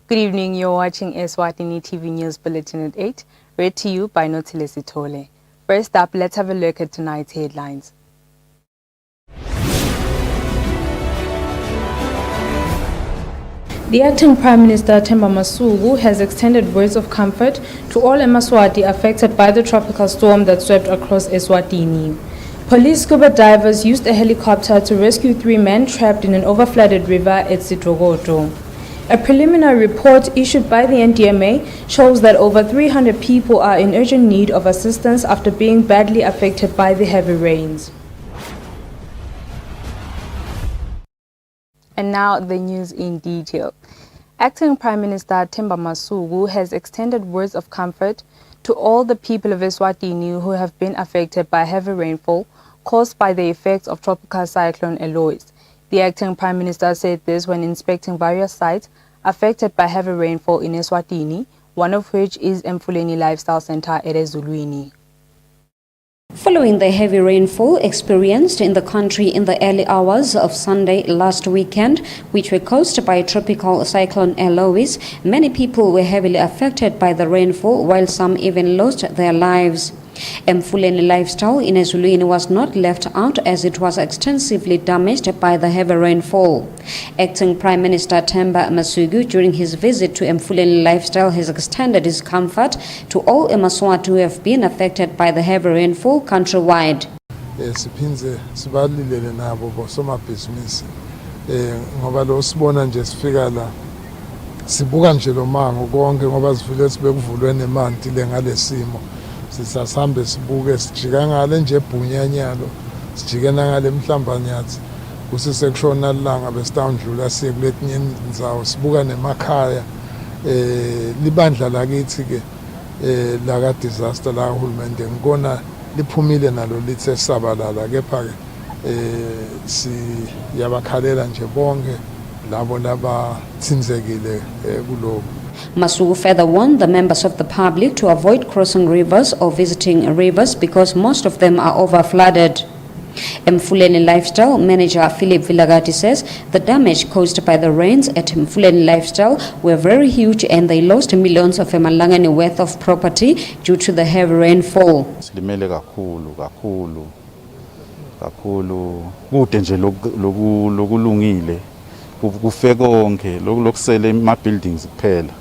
Good evening, you're watching Eswatini TV News Bulletin at 8, read to you by Notilesi Tole. First up, let's have a look at tonight's headlines. The acting Prime Minister Themba Masuku has extended words of comfort to all Emaswati affected by the tropical storm that swept across Eswatini. Police scuba divers used a helicopter to rescue 3 men trapped in an overflooded river at Sitogoto. A preliminary report issued by the NDMA shows that over 300 people are in urgent need of assistance after being badly affected by the heavy rains. And now the news in detail. Acting Prime Minister Themba Masuku has extended words of comfort to all the people of Eswatini who have been affected by heavy rainfall caused by the effects of tropical cyclone Eloise. The acting Prime Minister said this when inspecting various sites affected by heavy rainfall in Eswatini, one of which is Mbabane Lifestyle Center at Eswatini. Following the heavy rainfall experienced in the country in the early hours of Sunday last weekend, which were caused by tropical cyclone Eloise, many people were heavily affected by the rainfall, while some even lost their lives. Mbabane Lifestyle in Eswatini was not left out as it was extensively damaged by the heavy rainfall. Acting Prime Minister Themba Masuku during his visit to Mbabane Lifestyle has extended his comfort to all Emaswati who have been affected by the heavy rainfall countrywide. Siphinze sibalilele nabo bosomabhizinisi ngoba lo sibona nje sifika la sibuka nje lo mango konke ngoba sifile sibekuvulwe nemanti lengalesimo sisasambe sibuke sijika ngale nje ebhunyanyalo sijike ngale emhlambanyathi kusisekushona langa besitawundlula siye kuletinye indzawo sibuka nemakhaya libandla lakithi ke la ka disaster la uhulumende ngikona liphumile nalo lithe sabalala kepha ke siyabakhalela nje bonke labo labathinzekile kuloko. Masuku further warned the members of the public to avoid crossing rivers or visiting rivers because most of them are overflooded. Mbabane Lifestyle manager Philip Vilagati says the damage caused by the rains at Mbabane Lifestyle were very huge and they lost millions of emalangeni worth of property due to the heavy rainfall. Silimele kakhulu kude nje lokulungile kufe konke lokusele ama buildings kuphela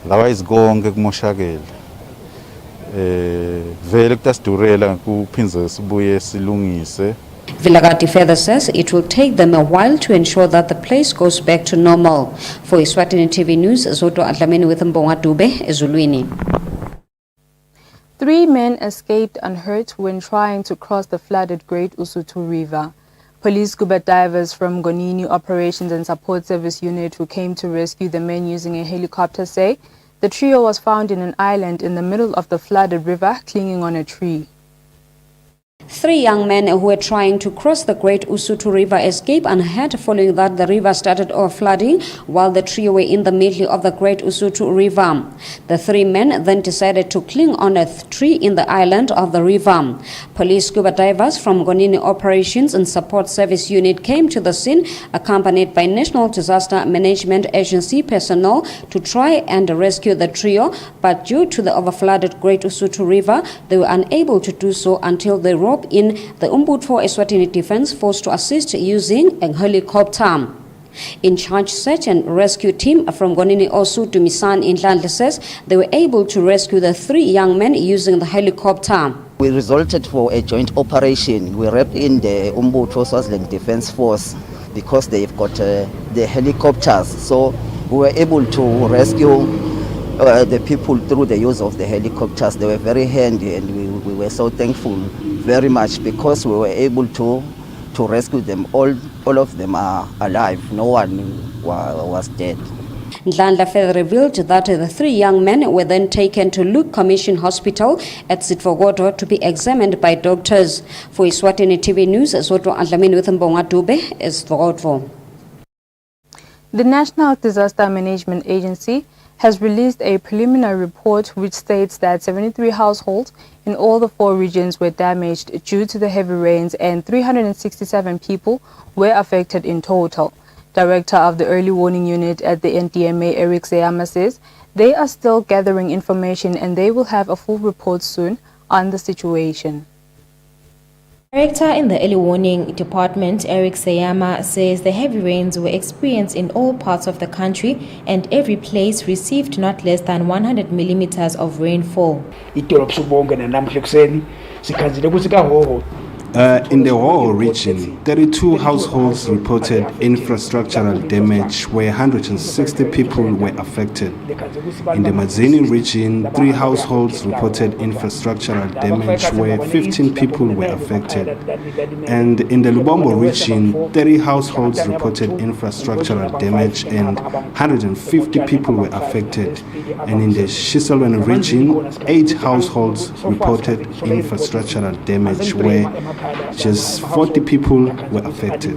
lawa izikonke kumoshakele vele kutasidurela kuphinze sibuye silungise. Vilagati further says it will take them a while to ensure that the place goes back to normal. For Eswatini TV News, Zoto Adlamini with Mbonga Dube, Ezulwini. 3 men escaped unhurt when trying to cross the flooded Great Usutu River. Police scuba divers from Gonini Operations and Support Service Unit who came to rescue the men using a helicopter say the trio was found in an island in the middle of the flooded river clinging on a tree. 3 young men who were trying to cross the Great Usutu River escaped unhurt following that the river started overflooding while the trio were in the middle of the Great Usutu River. The 3 men then decided to cling on a tree in the island of the river. Police scuba divers from Gonini Operations and Support Service Unit came to the scene accompanied by National Disaster Management Agency personnel to try and rescue the trio, but due to the overflooded Great Usutu River, they were unable to do so until they rope in the Umbutfo Eswatini Defense Force to assist using a helicopter. In charge search and rescue team from Gonini Osu to Misan in Landle says they were able to rescue the 3 young men using the helicopter. We resulted for a joint operation. We wrapped in the Umbutfo Swaziland Defense Force because they've got the helicopters. So we were able to rescue the people through the use of the helicopters. They were very handy and we were so thankful very much because we were able to rescue them. All of them are alive. No one was dead. Ndlandla further revealed that the 3 young men were then taken to Luke Commission Hospital at Sitfogoto to be examined by doctors. For Eswatini TV News, Zoto Adlamini with Mbonga Dube, Eswatini. The National Disaster Management Agency has released a preliminary report which states that 73 households in all the 4 regions were damaged due to the heavy rains and 367 people were affected in total. Director of the Early Warning Unit at the NDMA, Eric Seyama, says they are still gathering information and they will have a full report soon on the situation. Director in the Early Warning Department, Eric Seyama, says the heavy rains were experienced in all parts of the country and every place received not less than 100 millimeters of rainfall. In the Hoho region, 32 households reported infrastructural damage where 160 people were affected. In the Mazini region, 3 households reported infrastructural damage where 15 people were affected. And in the Lubombo region, 30 households reported infrastructural damage and 150 people were affected. And in the Shiselweni region, 8 households reported infrastructural damage where just 40 people were affected.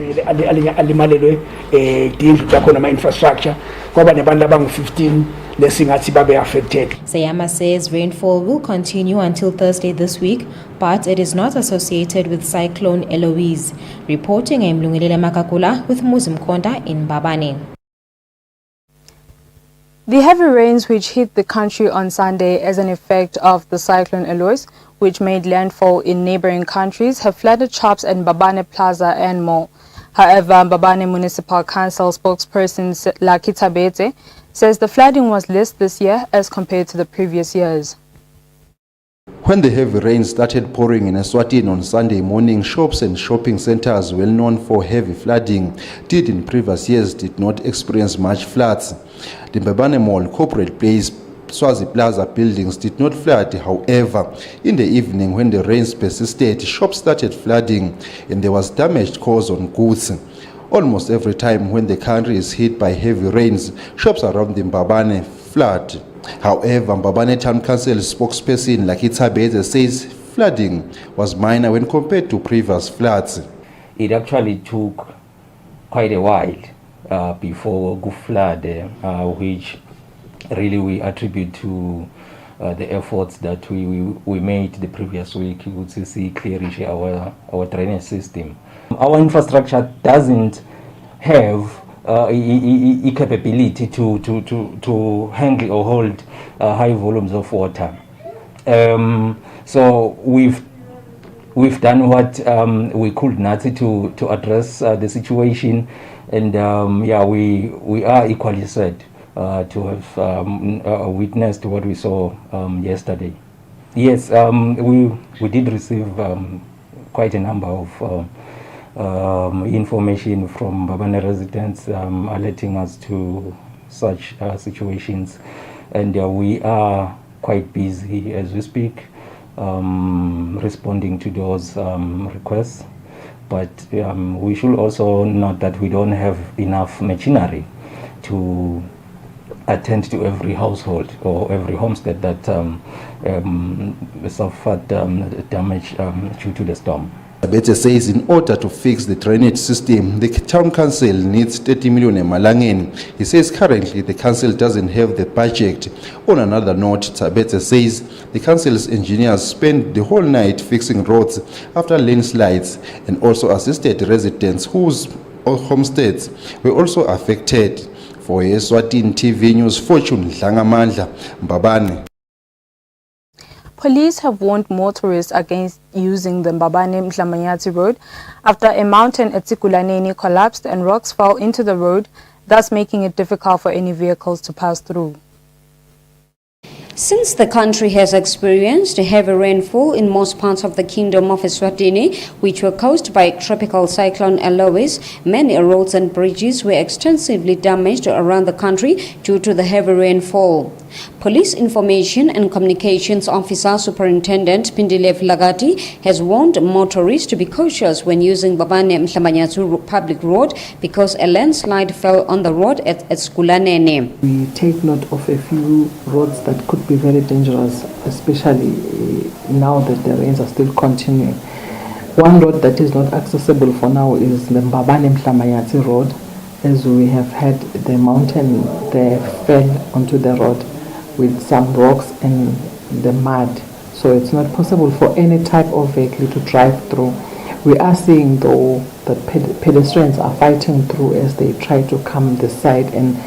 Seyama says rainfall will continue until Thursday this week, but it is not associated with cyclone Eloise. Reporting, I'm Lungilele Makakula with Muzim Konda in Mbabane. The heavy rains which hit the country on Sunday as an effect of the cyclone Eloise, which made landfall in neighboring countries, have flooded shops at Mbabane Plaza and more. However, Mbabane Municipal Council spokesperson Lucky Tabete says the flooding was less this year as compared to the previous years. When the heavy rain started pouring in Eswatini on Sunday morning, shops and shopping centers well known for heavy flooding in previous years did not experience much floods. The Mbabane Mall, Corporate Place, Swazi Plaza buildings did not flood. However, in the evening when the rains persisted, shops started flooding and there was damage caused on goods. Almost every time when the country is hit by heavy rains, shops around the Mbabane flood. However, Mbabane Town Council spokesperson Lucky Tabete says flooding was minor when compared to previous floods. It actually took quite a while before good flood, which really we attribute to the efforts that we made the previous week to see clearly our drainage system. Our infrastructure doesn't have a capability to handle or hold high volumes of water. So we've done what we could not to address the situation, and we are equally sad to have witnessed what we saw yesterday. Yes, we did receive quite a number of information from Mbabane residents alerting us to such situations, and we are quite busy as we speak responding to those requests. But we should also note that we don't have enough machinery to attend to every household or every homestead that suffered damage due to the storm. Tabete says in order to fix the drainage system, the town council needs 30 million emalangeni. He says currently the council doesn't have the budget. On another note, Tabete says the council's engineers spent the whole night fixing roads after landslides and also assisted residents whose homesteads were also affected. For Eswatini TV News, Fortune Dlangamandla, Mbabane. Police have warned motorists against using the Mbabane-Mhlamanyati road after a mountain at Tsikulaneni collapsed and rocks fell into the road, thus making it difficult for any vehicles to pass through. Since the country has experienced heavy rainfall in most parts of the Kingdom of Eswatini, which were caused by tropical cyclone Eloise, many roads and bridges were extensively damaged around the country due to the heavy rainfall. Police Information and Communications Officer Superintendent Pindilev Lagati has warned motorists to be cautious when using Mbabane-Mhlamanyati public road because a landslide fell on the road at Skulanene. We take note of a few roads that could be very dangerous, especially now that the rains are still continuing. One road that is not accessible for now is the Mbabane-Mhlamanyati road, as we have had the mountain there fell onto the road with some rocks and the mud, so it's not possible for any type of vehicle to drive through. We are seeing though that pedestrians are fighting through as they try to come this side, and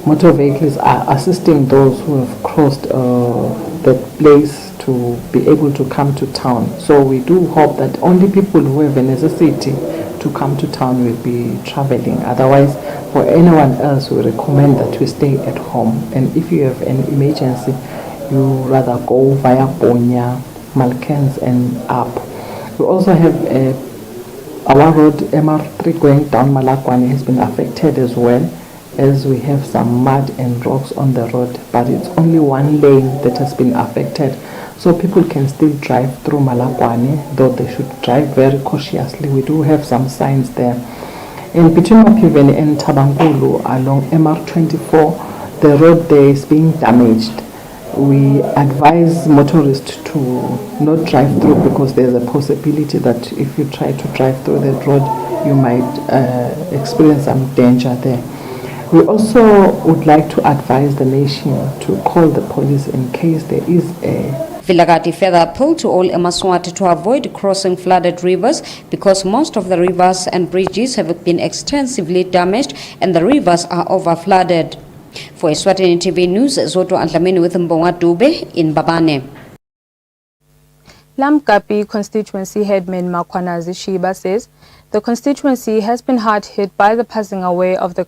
motor vehicles are assisting those who have crossed that place to be able to come to town. So we do hope that only people who have a necessity to come to town will be traveling. Otherwise, for anyone else, we recommend that we stay at home. And if you have an emergency, you rather go via Bonya, Malkens and up. We also have our road MR3 going down Malakwane has been affected as well, as we have some mud and rocks on the road, but it's only one lane that has been affected. So people can still drive through Malakwane, though they should drive very cautiously. We do have some signs there. And between Mapiveni and Tabangulu along MR24, the road there is being damaged. We advise motorists to not drive through because there's a possibility that if you try to drive through that road, you might experience some danger there. We also would like to advise the nation to call the police in case there is a... Vilagati further appealed to all eMaswati to avoid crossing flooded rivers because most of the rivers and bridges have been extensively damaged and the rivers are overflooded. For Eswatini TV News, Zoto Antlamini with Mbonga Dube in Mbabane. Lamkapi constituency headman Makwanazi Shiba says the constituency has been hard hit by the passing away of the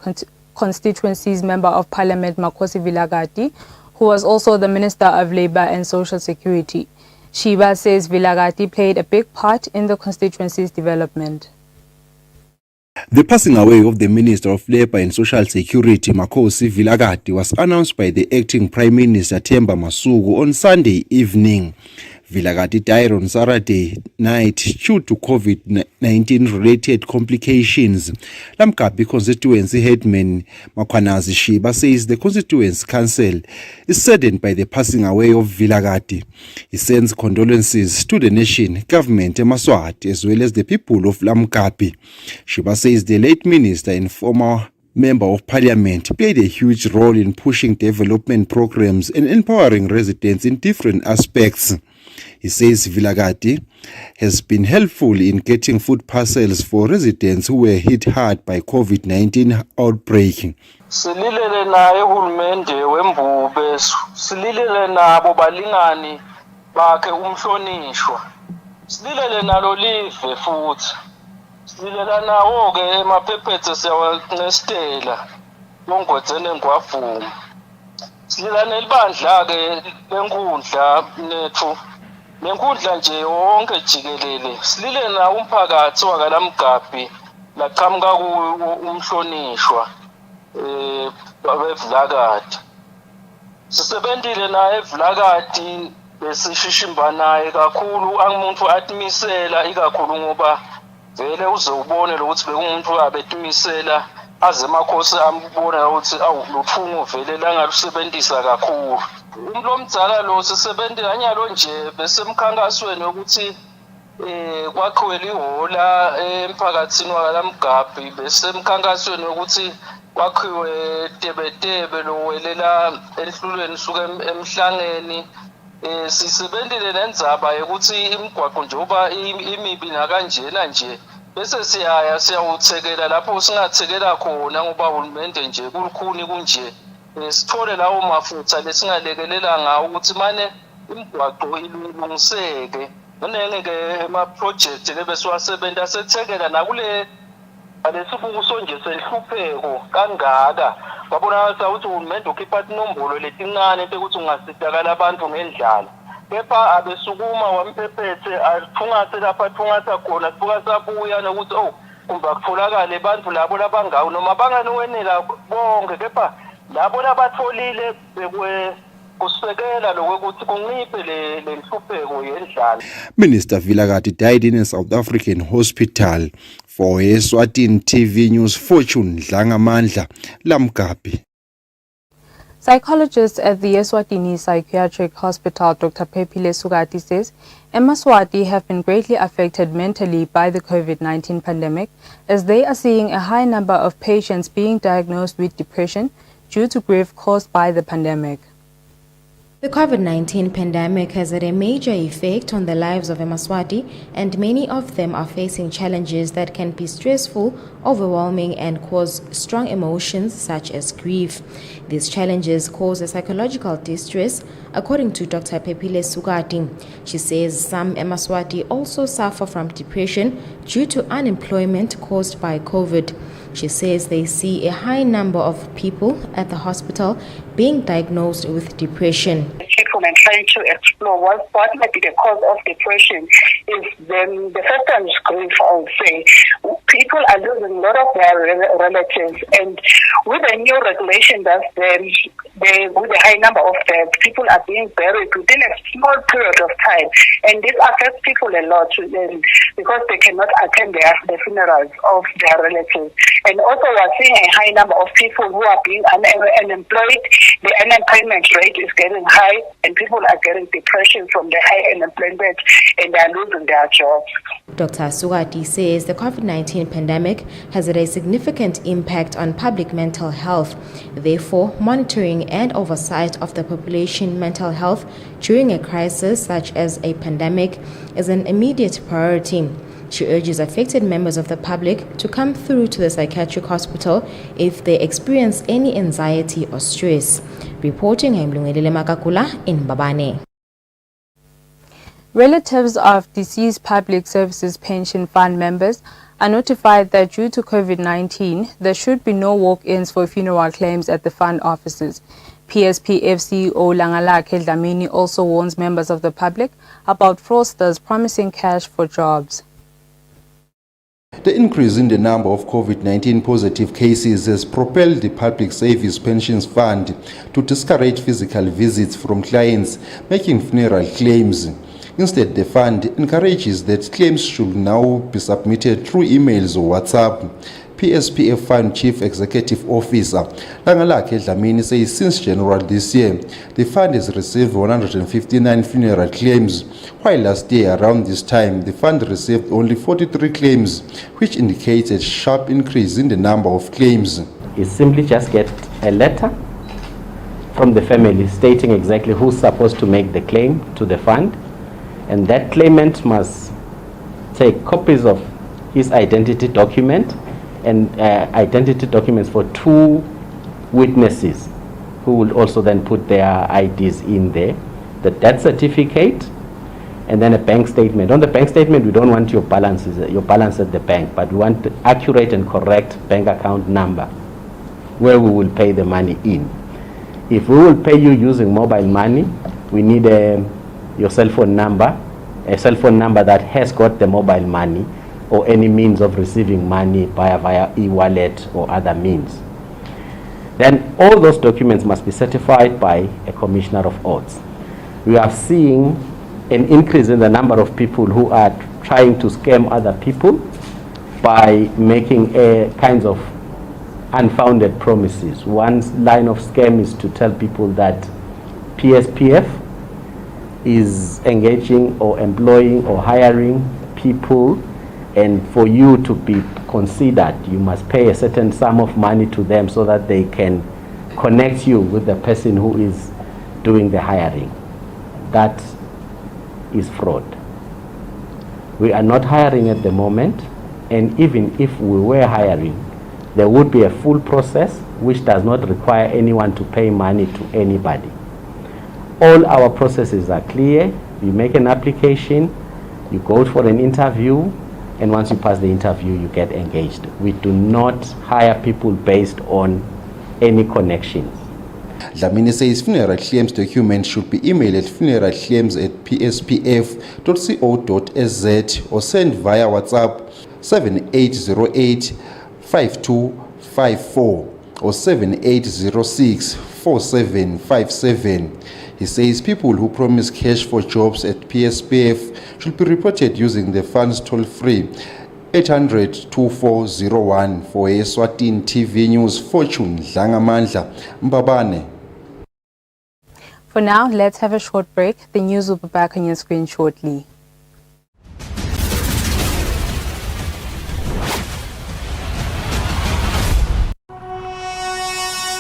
constituency's member of parliament Makosi Vilagati, who was also the Minister of Labour and Social Security. Shiba says Vilagati played a big part in the constituency's development. The passing away of the Minister of Labour and Social Security, Makosi Vilagati, was announced by the acting Prime Minister Themba Masuku on Sunday evening. Vilagati died on Saturday night due to COVID-19 related complications. Lamkapi constituency headman Makwanazi Shiba says the constituency council is saddened by the passing away of Vilagati. He sends condolences to the nation, government, eMaswati, as well as the people of Lamkapi. Shiba says the late minister and former Member of Parliament played a huge role in pushing development programs and empowering residents in different aspects. He says Vilagati has been helpful in getting food parcels for residents who were hit hard by COVID-19 outbreak. Sililele naye uhulumende wembube, sililele nabo balingani bakhe umhlonishwa, sililele nalo live futhi, sililela nawo ke emaphephethe siyawanestela bongodzene ngwavuma, silila nelibandla ke lenkundla nethu nenkundla nje wonke jikelele, silile na umphakathi wakalamgabhi laqhamuka umhlonishwa Vilagati. Sisebentile naye Vilagati besishishimba naye kakhulu, angumuntu atimisela ikakhulu ngoba vele uze ubone lokuthi bekumuntu abetimisela aze emakhosi ambona ukuthi awuluthungu vele langalusebenzisa kakhulu. Umuntu omdala lo sisebenzela nyalo nje besemkhankasweni ukuthi kwakhiwe lihola emphakathini wakalamgabhi, besemkhankasweni ukuthi kwakhiwe tebetebe lowelela enhlulweni suka emhlangeni. Sisebenzile nendzaba ukuthi imigwaqo njengoba imibi nakanjena nje bese siyawuthekela lapho singathekela khona ngoba uhulumende nje kulukhuni kunje sithole lawo mafutha lesingalekelela ngawo ukuthi mane imigwaqo ilungiseke. Nonenge ama-project lebesiwasebenta sethekela nakule alesibukuso nje senhlupheko kangaka. Babonakala ukuthi uhulumende ukhipha inombolo letincane ukuthi ungasitakala abantu ngendlala. Kepha abesukuma wamphephethe athungathe lapha athungatha khona sibuka sabuya nokuthi kumbe akutholakale abantu labo labangawo noma banganiwenela bonke, kepha labo labatholile kusekela lokuthi kunciphe le nhlupheko yendlala. Minister Vilagati died in a South African hospital. For Eswatini TV News, Fortune Dlangamandla, Lamkapi. Psychologist at the Eswatini Psychiatric Hospital, Dr. Pepile Sugati, says eMaswati have been greatly affected mentally by the COVID-19 pandemic, as they are seeing a high number of patients being diagnosed with depression due to grief caused by the pandemic. The COVID-19 pandemic has had a major effect on the lives of Eswatini, and many of them are facing challenges that can be stressful, overwhelming, and cause strong emotions such as grief. These challenges cause a psychological distress, according to Dr. Pepile Sukati. She says some Eswatini also suffer from depression due to unemployment caused by COVID. She says they see a high number of people at the hospital being diagnosed with depression. And trying to explore what might be the cause of depression is the first time is grief, I would say. People are losing a lot of their relatives, and with the new regulation that with a high number of deaths, people are being buried within a small period of time, and this affects people a lot because they cannot attend the funerals of their relatives. And also we are seeing a high number of people who are being unemployed. The unemployment rate is getting high, and people are getting depression from the high unemployment, and they are losing their jobs. Dr. Sugati says the COVID-19 pandemic has had a significant impact on public mental health. Therefore, monitoring and oversight of the population mental health during a crisis such as a pandemic is an immediate priority. She urges affected members of the public to come through to the psychiatric hospital if they experience any anxiety or stress. Reporting, I'm Mlungelele Makakula in Mbabane. Relatives of deceased Public Services Pension Fund members are notified that due to COVID-19, there should be no walk-ins for funeral claims at the fund offices. PSPF CEO Langalake Dlamini also warns members of the public about fraudsters promising cash for jobs. The increase in the number of COVID-19 positive cases has propelled the Public Service Pensions Fund to discourage physical visits from clients making funeral claims. Instead, the fund encourages that claims should now be submitted through emails or WhatsApp. PSPF Fund Chief Executive Officer Langalake Dlamini says since January this year, the fund has received 159 funeral claims, while last year around this time, the fund received only 43 claims, which indicates a sharp increase in the number of claims. You simply just get a letter from the family stating exactly who's supposed to make the claim to the fund, and that claimant must take copies of his identity document and identity documents for 2 witnesses who will also then put their IDs in there, the death certificate, and then a bank statement. On the bank statement, we don't want your balance at the bank, but we want the accurate and correct bank account number where we will pay the money in. If we will pay you using mobile money, we need your cell phone number, a cell phone number that has got the mobile money or any means of receiving money via e-wallet or other means. Then all those documents must be certified by a commissioner of oaths. We are seeing an increase in the number of people who are trying to scam other people by making kinds of unfounded promises. One line of scam is to tell people that PSPF is engaging or employing or hiring people, and for you to be considered, you must pay a certain sum of money to them so that they can connect you with the person who is doing the hiring. That is fraud. We are not hiring at the moment, and even if we were hiring, there would be a full process which does not require anyone to pay money to anybody. All our processes are clear. You make an application, you go for an interview, and once you pass the interview, you get engaged. We do not hire people based on any connections. Dlamini says funeral claims documents should be emailed at funeralclaims@pspf.co.sz or sent via WhatsApp 7808 5254 or 7806 4757. He says people who promise cash for jobs at PSPF should be reported using the fund's toll-free 800-2401 for Eswatini TV News. Fortune Dlangamandla, Mbabane. For now, let's have a short break. The news will be back on your screen shortly.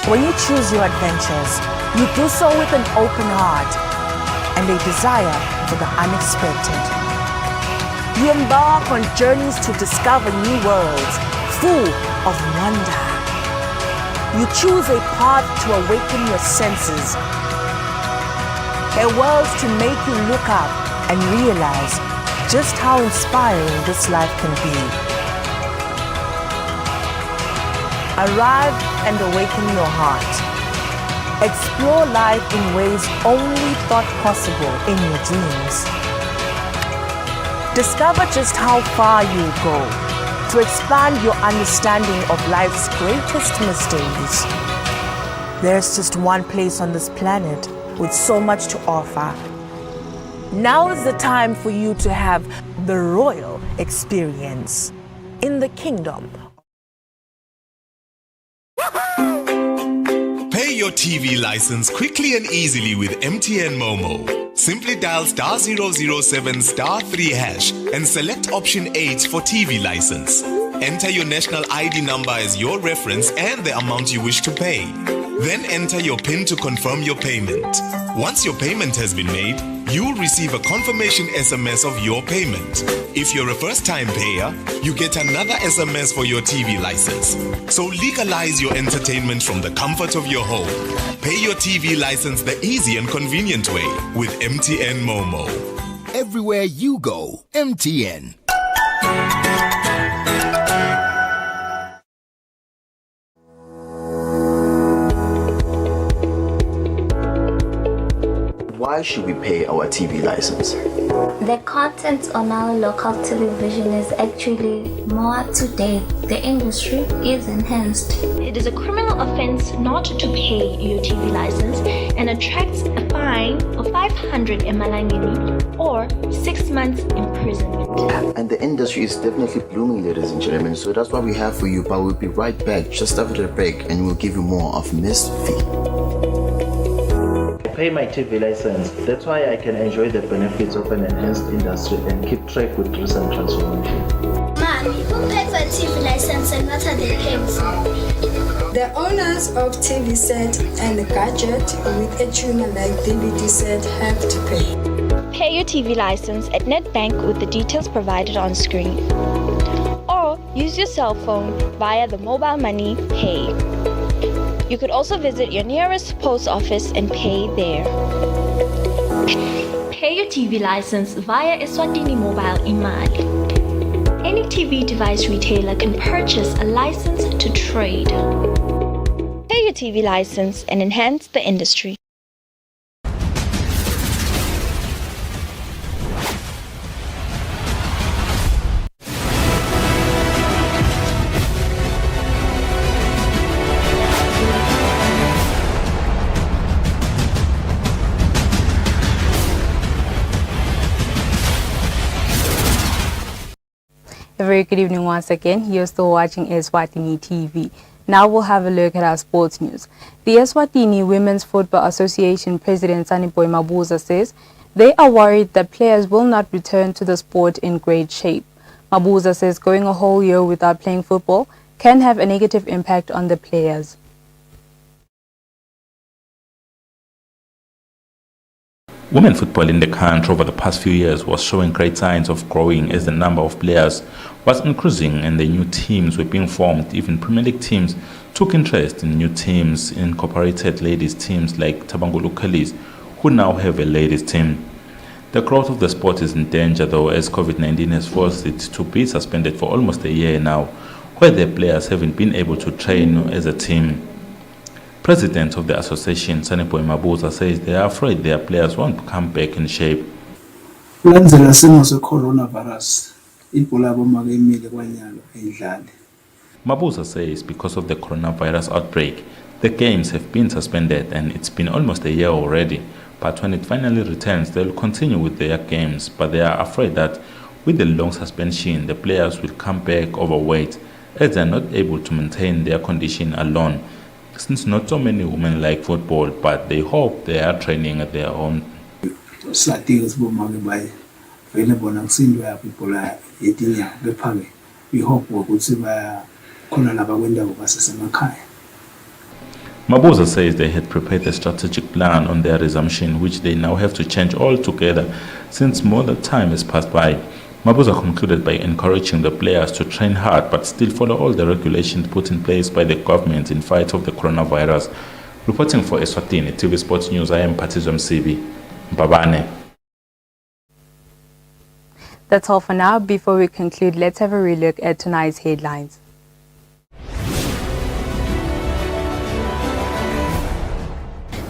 When you choose your adventures, you do so with an open heart and a desire for the unexpected. You embark on journeys to discover new worlds full of wonder. You choose a path to awaken your senses, a world to make you look up and realize just how inspiring this life can be. Arrive and awaken your heart. Explore life in ways only thought possible in your dreams. Discover just how far you go to expand your understanding of life's greatest mysteries. There's just one place on this planet with so much to offer. Now is the time for you to have the royal experience in the kingdom. Pay your TV license quickly and easily with MTN Momo. Simply dial *007 *3 hash and select option 8 for TV license. Enter your national ID number as your reference and the amount you wish to pay. Then enter your PIN to confirm your payment. Once your payment has been made, you'll receive a confirmation SMS of your payment. If you're a first-time payer, you get another SMS for your TV license. So legalize your entertainment from the comfort of your home. Pay your TV license the easy and convenient way with MTN Momo. Everywhere you go, MTN. Why should we pay our TV license? The content on our local television is actually more up to date. The industry is enhanced. It is a criminal offense not to pay your TV license and attracts a fine of 500 emalangeni or 6 months imprisonment. And the industry is definitely blooming, ladies and gentlemen. So that's what we have for you. But we'll be right back just after the break and we'll give you more of Miss V. Pay my TV license. That's why I can enjoy the benefits of an enhanced industry and keep track with recent transformation. Mommy, who paid for a TV license and what are they paying for? The owners of TV set and a gadget with a tuner like DVD set have to pay. Pay your TV license at NetBank with the details provided on screen. Or use your cell phone via the mobile money pay. You could also visit your nearest post office and pay there. Pay your TV license via Eswatini Mobile Imali. Any TV device retailer can purchase a license to trade. Pay your TV license and enhance the industry. A very good evening once again. You're still watching Eswatini TV. Now we'll have a look at our sports news. The Eswatini Women's Football Association President Saniboy Mabuza says they are worried that players will not return to the sport in great shape. Mabuza says going a whole year without playing football can have a negative impact on the players. Women football in the country over the past few years was showing great signs of growing as the number of players was increasing and the new teams were being formed. Even Premier League teams took interest in new teams, incorporated ladies teams like Tabangulu Kalis, who now have a ladies team. The growth of the sport is in danger though, as COVID-19 has forced it to be suspended for almost a year now, where the players haven't been able to train as a team. President of the association, Saniboy Mabuza, says they are afraid their players won't come back in shape. Kulandzela simo se-coronavirus, ibhola yabomake imile kwanyalo ayidlali. Mabuza says because of the coronavirus outbreak, the games have been suspended and it's been almost a year already. But when it finally returns, they'll continue with their games. But they are afraid that with the long suspension, the players will come back overweight as they're not able to maintain their condition alone. Since not so many women like football, but they hope they are training at their own. Mabuza says they had prepared a strategic plan on their resumption, which they now have to change altogether since more time has passed by. Mabuza concluded by encouraging the players to train hard but still follow all the regulations put in place by the government in fight of the coronavirus. Reporting for Eswatini TV Sports News, I am Patizwa Msibi, Mbabane. That's all for now. Before we conclude, let's have a relook at tonight's headlines.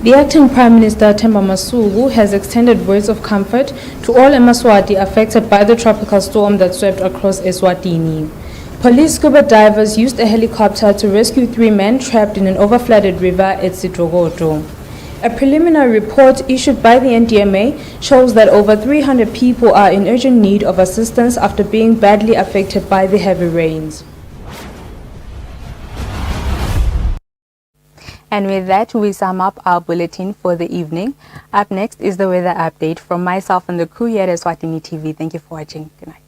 The acting Prime Minister Themba Masuku has extended words of comfort to all eMaswati affected by the tropical storm that swept across Eswatini. Police scuba divers used a helicopter to rescue 3 men trapped in an overflooded river at Sitokoto. A preliminary report issued by the NDMA shows that over 300 people are in urgent need of assistance after being badly affected by the heavy rains. And with that, we sum up our bulletin for the evening. Up next is the weather update from myself and the crew here at Eswatini TV. Thank you for watching. Good night.